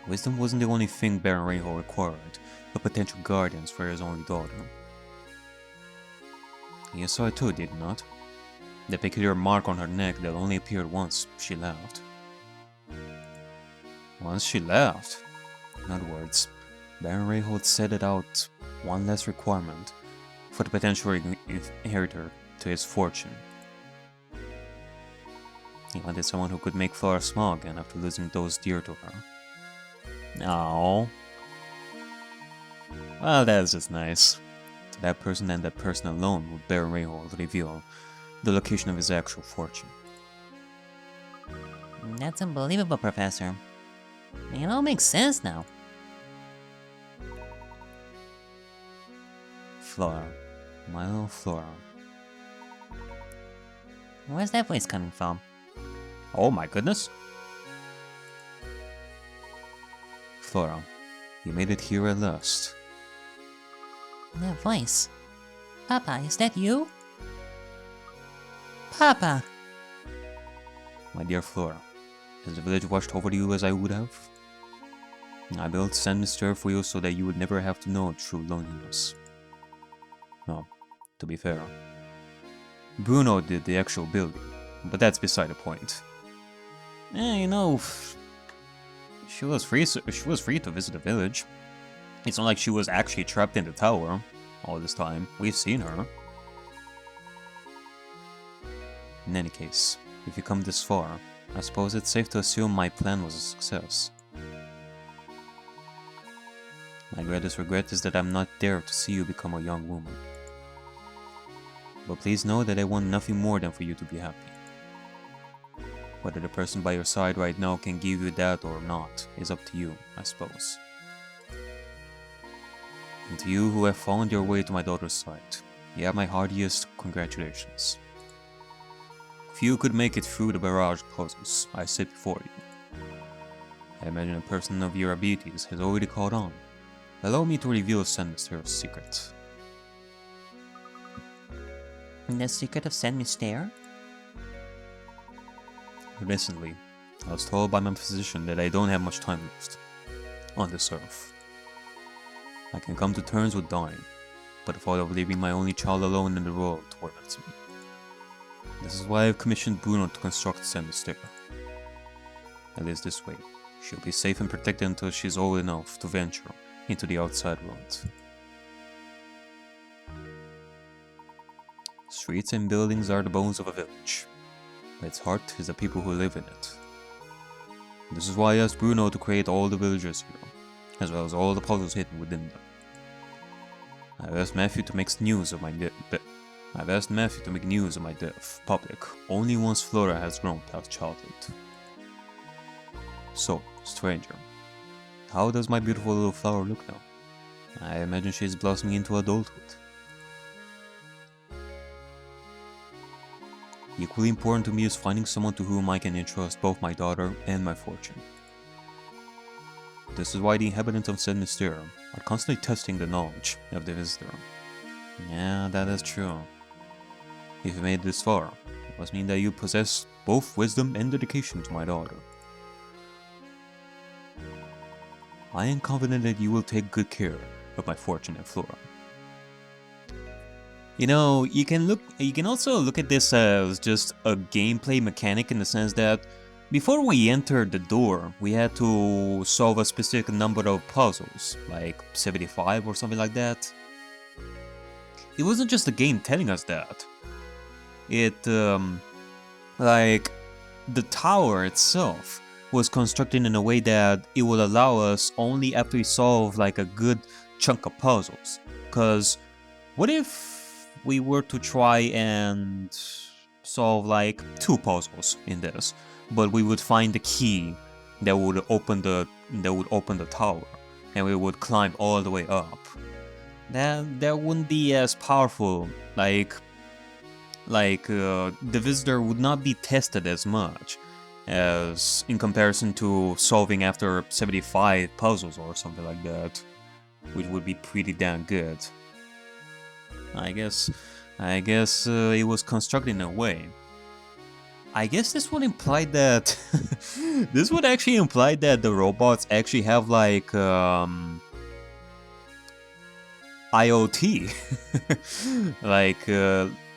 Wisdom wasn't the only thing Baron Reinhold required, but potential guardians for his only daughter. You saw it too, did you not? The peculiar mark on her neck that only appeared once she left. Once she left? In other words, Baron Reinhold set it out one less requirement for the potential inheritor to his fortune. He wanted someone who could make Flora smile again after losing those dear to her. Oh. Well, that's just nice. To that person and that person alone would Baron Reinhold reveal the location of his actual fortune. That's unbelievable, Professor. It all makes sense now. Flora. My little Flora. Where's that voice coming from? Oh my goodness. Flora, you made it here at last. That voice. Papa, is that you? Papa! My dear Flora, has the village watched over you as I would have? I built St.Mystere for you so that you would never have to know true loneliness. No, to be fair, Bruno did the actual building, but that's beside the point. You know, she was free to visit the village. It's not like she was actually trapped in the tower all this time. We've seen her. In any case, if you come this far, I suppose it's safe to assume my plan was a success. My greatest regret is that I'm not there to see you become a young woman. But please know that I want nothing more than for you to be happy. Whether the person by your side right now can give you that or not is up to you, I suppose. And to you who have found your way to my daughter's side, you have my heartiest congratulations. Few could make it through the barrage of puzzles I set before you. I imagine a person of your abilities has already caught on. Allow me to reveal St.Mystere's secret. The secret of St.Mystere? Recently, I was told by my physician that I don't have much time left on this earth. I can come to terms with dying, but the thought of leaving my only child alone in the world torments me. This is why I've commissioned Bruno to construct St.Mystere. At least this way, she'll be safe and protected until she's old enough to venture into the outside world. Streets and buildings are the bones of a village. Its heart is the people who live in it. This is why I asked Bruno to create all the villagers here, as well as all the puzzles hidden within them. I've asked Matthew to make news of my death public only once Flora has grown past childhood. So, stranger, how does my beautiful little flower look now? I imagine she's blossoming into adulthood. Equally important to me is finding someone to whom I can entrust both my daughter and my fortune. This is why the inhabitants of St.Mystere are constantly testing the knowledge of the visitor. Yeah, that is true. If you made it this far, it must mean that you possess both wisdom and dedication to my daughter. I am confident that you will take good care of my fortune and Flora. You know, you can also look at this as just a gameplay mechanic in the sense that before we entered the door, we had to solve a specific number of puzzles, like 75 or something like that. It wasn't just the game telling us that. Like, the tower itself was constructed in a way that it would allow us only after we solve like a good chunk of puzzles. Cause what if we were to try and solve like 2 puzzles in this, but we would find the key that would open the tower, and we would climb all the way up. That wouldn't be as powerful. The visitor would not be tested as much, as in comparison to solving after 75 puzzles or something like that, which would be pretty damn good. I guess it was constructed in a way. I guess this would imply that this would actually imply that the robots actually have like IoT,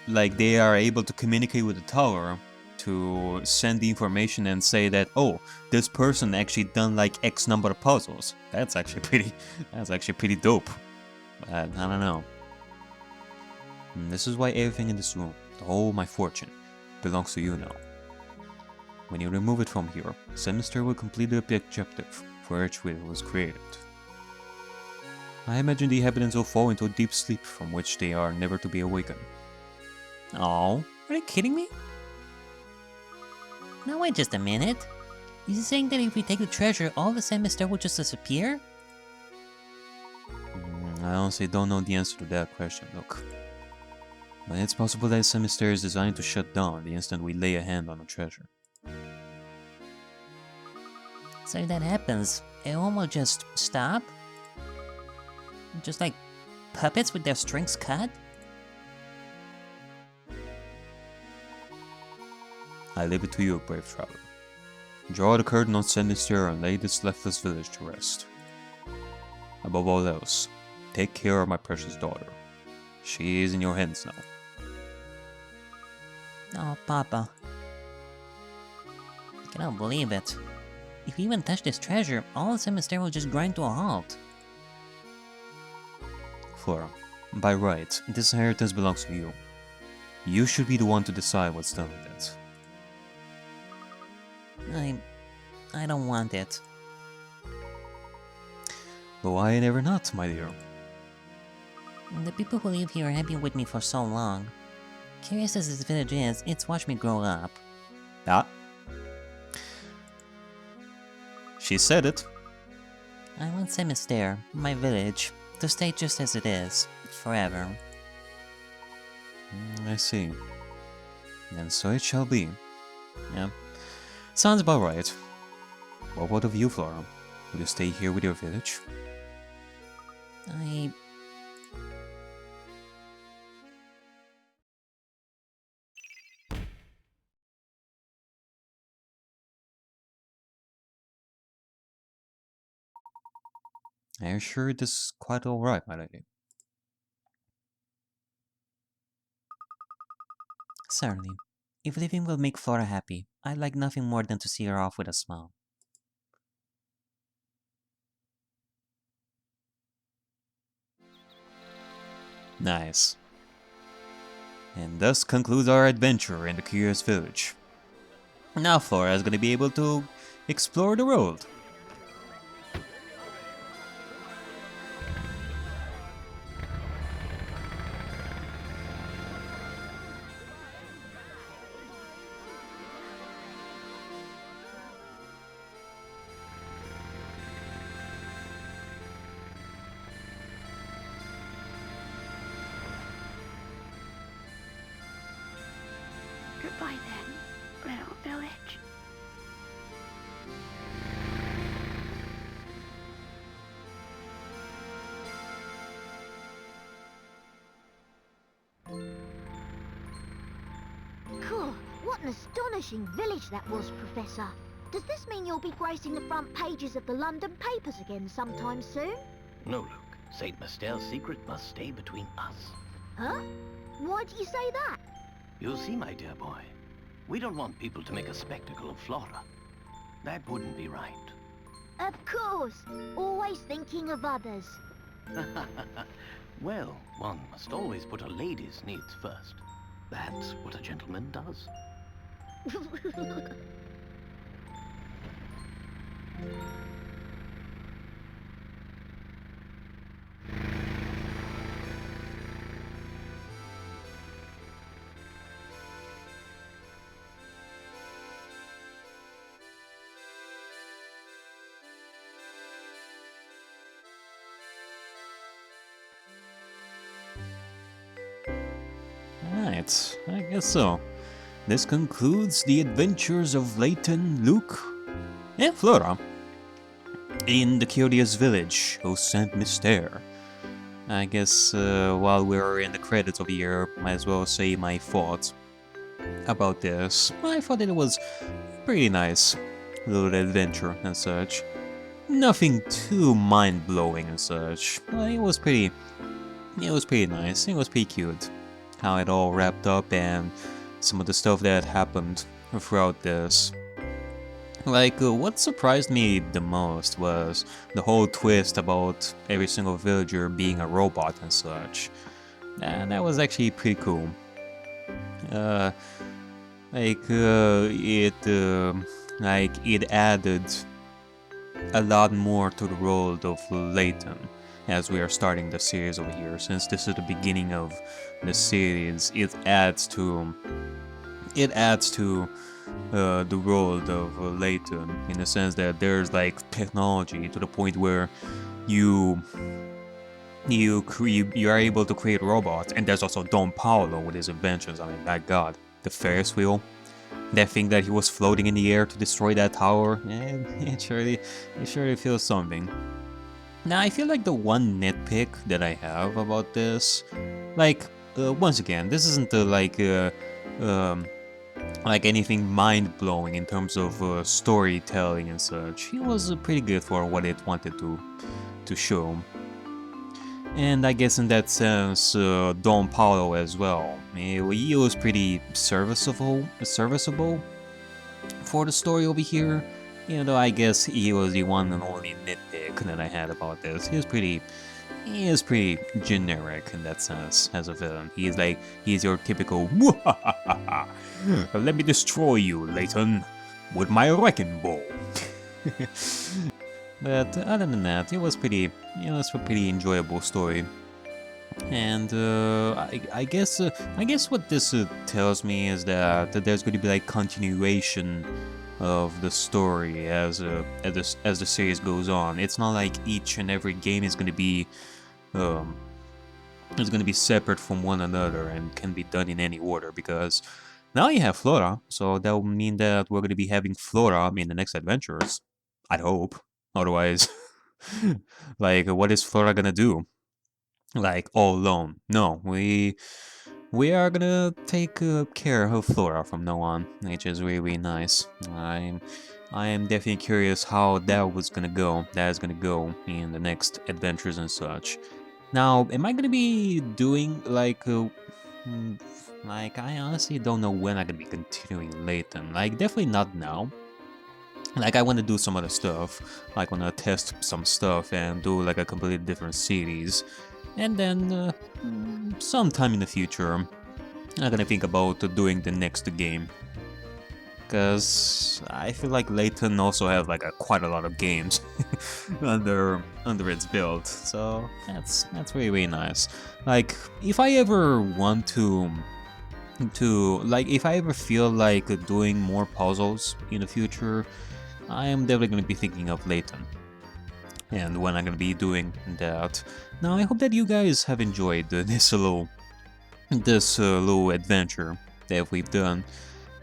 like they are able to communicate with the tower to send the information and say that, oh, this person actually done like X number of puzzles. That's actually pretty dope. But I don't know. And this is why everything in this room, the whole my fortune, belongs to you now. When you remove it from here, St.Mystere will complete the objective for which it was created. I imagine the inhabitants will fall into a deep sleep from which they are never to be awakened. Oh, are you kidding me? Now wait just a minute. Is he saying that if we take the treasure, all the St.Mystere will just disappear? I honestly don't know the answer to that question, look. But it's possible that St.Mystere is designed to shut down the instant we lay a hand on the treasure. So if that happens, everyone will just stop? Just like puppets with their strings cut? I leave it to you, brave traveler. Draw the curtain on St.Mystere and lay this leftless village to rest. Above all else, take care of my precious daughter. She is in your hands now. Oh, Papa. I cannot believe it. If we even touch this treasure, all the St.Mystere will just grind to a halt. Flora, by right, this inheritance belongs to you. You should be the one to decide what's done with it. I don't want it. But why never not, my dear? The people who live here have been with me for so long. Curious as this village is, it's watched me grow up. Ah. She said it. I want St.Mystere, my village, to stay just as it is, forever. I see. And so it shall be. Yeah. Sounds about right. What of you, Flora? Will you stay here with your village? Are you sure this is quite alright, my lady? Certainly. If living will make Flora happy, I'd like nothing more than to see her off with a smile. Nice. And thus concludes our adventure in the Curious Village. Now Flora is going to be able to explore the world. Goodbye then, little village. Cool. What an astonishing village that was, Professor. Does this mean you'll be gracing the front pages of the London papers again sometime soon? No, Luke. St. Mystere's secret must stay between us. Huh? Why do you say that? You see, my dear boy, we don't want people to make a spectacle of Flora. That wouldn't be right. Of course. Always thinking of others. Well, one must always put a lady's needs first. That's what a gentleman does. Right, I guess so. this concludes the adventures of Layton, Luke, and Flora in the curious village of St.Mystere. I guess while we're in the credits over here, might as well say my thoughts about this. I thought it was pretty nice little adventure and such. Nothing too mind-blowing and such. But it was pretty nice. It was pretty cute how it all wrapped up and some of the stuff that happened throughout this. Like, what surprised me the most was the whole twist about every single villager being a robot and such. And that was actually pretty cool. It added a lot more to the world of Layton as we are starting the series over here. Since this is the beginning of the series, it adds to the world of Layton in the sense that there's like technology to the point where you are able to create robots, and there's also Don Paolo with his inventions. I mean, my God, the Ferris wheel, that thing that he was floating in the air to destroy that tower, and it surely feels something. Now, I feel like the one nitpick that I have about this, like, once again, this isn't like anything mind-blowing in terms of storytelling and such. It was pretty good for what it wanted to show. And I guess in that sense, Don Paolo as well. He was pretty serviceable for the story over here. Even though I guess he was the one and only nitpick that I had about this. He is pretty generic in that sense as a villain. He's your typical let me destroy you, Layton, with my wrecking ball. But other than that, it was a pretty enjoyable story. And I guess what this tells me is that there's going to be like continuation of the story as the series goes on. It's not like each and every game is going to be separate from one another and can be done in any order, because now you have Flora, so that will mean that we're going to be having Flora in the next adventures. I'd hope. Otherwise, like, what is Flora gonna do? Like, all alone? No, we are gonna take care of Flora from now on, which is really nice. I am definitely curious how that is gonna go in the next adventures and such. Now, am I gonna be doing like I honestly don't know when I'm gonna be continuing Layton. Like, definitely not now. Like, I want to do some other stuff. Like, I want to test some stuff and do like a completely different series. And then sometime in the future, I'm gonna think about doing the next game. Because I feel like Layton also have like quite a lot of games under its belt. So that's really nice. Like, if I ever want to like, if I ever feel like doing more puzzles in the future, I am definitely going to be thinking of Layton, and when I'm going to be doing that. Now, I hope that you guys have enjoyed this little adventure that we've done.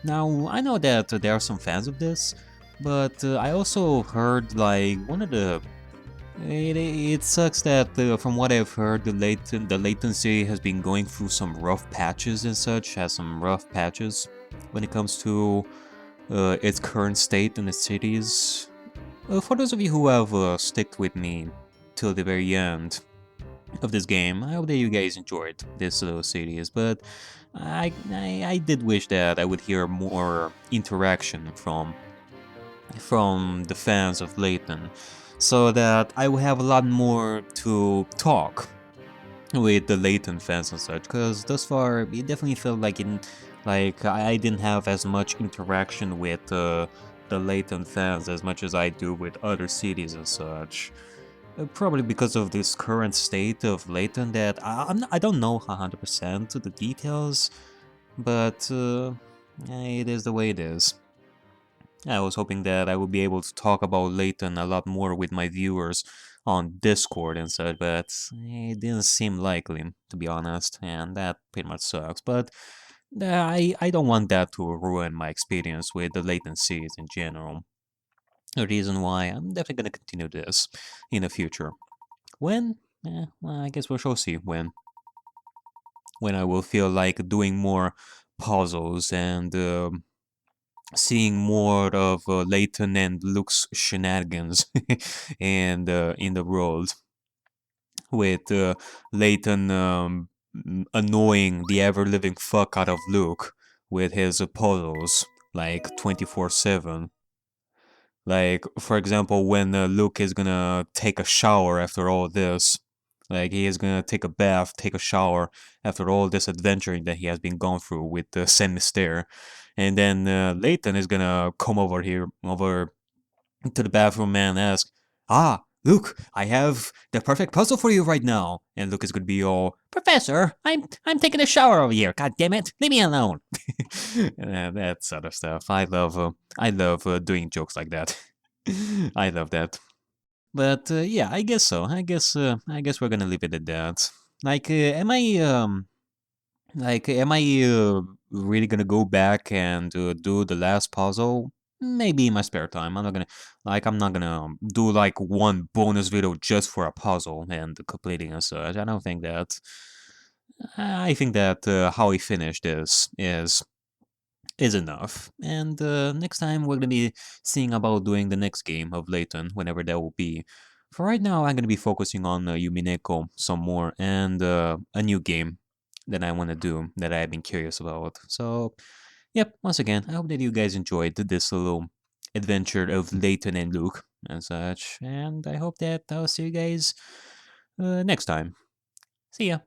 Now, I know that there are some fans of this, but I also heard like one of the... It sucks that from what I've heard, the Layton series has been going through some rough patches and such, has some rough patches when it comes to its current state in the cities. For those of you who have stuck with me till the very end of this game, I hope that you guys enjoyed this little series, but I did wish that I would hear more interaction from the fans of Layton, so that I would have a lot more to talk with the Layton fans and such, because thus far it definitely felt like I didn't have as much interaction with the Layton fans as much as I do with other cities and such. Probably because of this current state of Layton that I don't know 100% of the details, but it is the way it is. I was hoping that I would be able to talk about Layton a lot more with my viewers on Discord and such, but it didn't seem likely, to be honest, and that pretty much sucks. But I don't want that to ruin my experience with the Layton series in general. The reason why I'm definitely gonna continue this in the future. When? Well, I guess we shall see when. When I will feel like doing more puzzles and seeing more of Layton and Luke's shenanigans and in the world, with Layton annoying the ever living fuck out of Luke with his puzzles like 24/7. Like, for example, when Luke is gonna take a shower after all this, like he is gonna take a bath, take a shower after all this adventuring that he has been gone through with St.Mystere, and then Layton is gonna come over to the bathroom and ask, "Ah, Luke, I have the perfect puzzle for you right now," and Luke is gonna be all, Professor, I'm taking a shower over here. God damn it, leave me alone. that sort of stuff. I love doing jokes like that. I love that. But yeah, I guess so. I guess we're gonna leave it at that. Like, am I really gonna go back and do the last puzzle? Maybe in my spare time. I'm not gonna do like one bonus video just for a puzzle and completing as such. I don't think that. I think that how he finished this is enough. And next time we're gonna be seeing about doing the next game of Layton, whenever that will be. For right now, I'm gonna be focusing on Yumineko some more and a new game that I want to do that I've been curious about. So, yep. Once again, I hope that you guys enjoyed this little adventure of Layton and Luke and such. And I hope that I'll see you guys next time. See ya.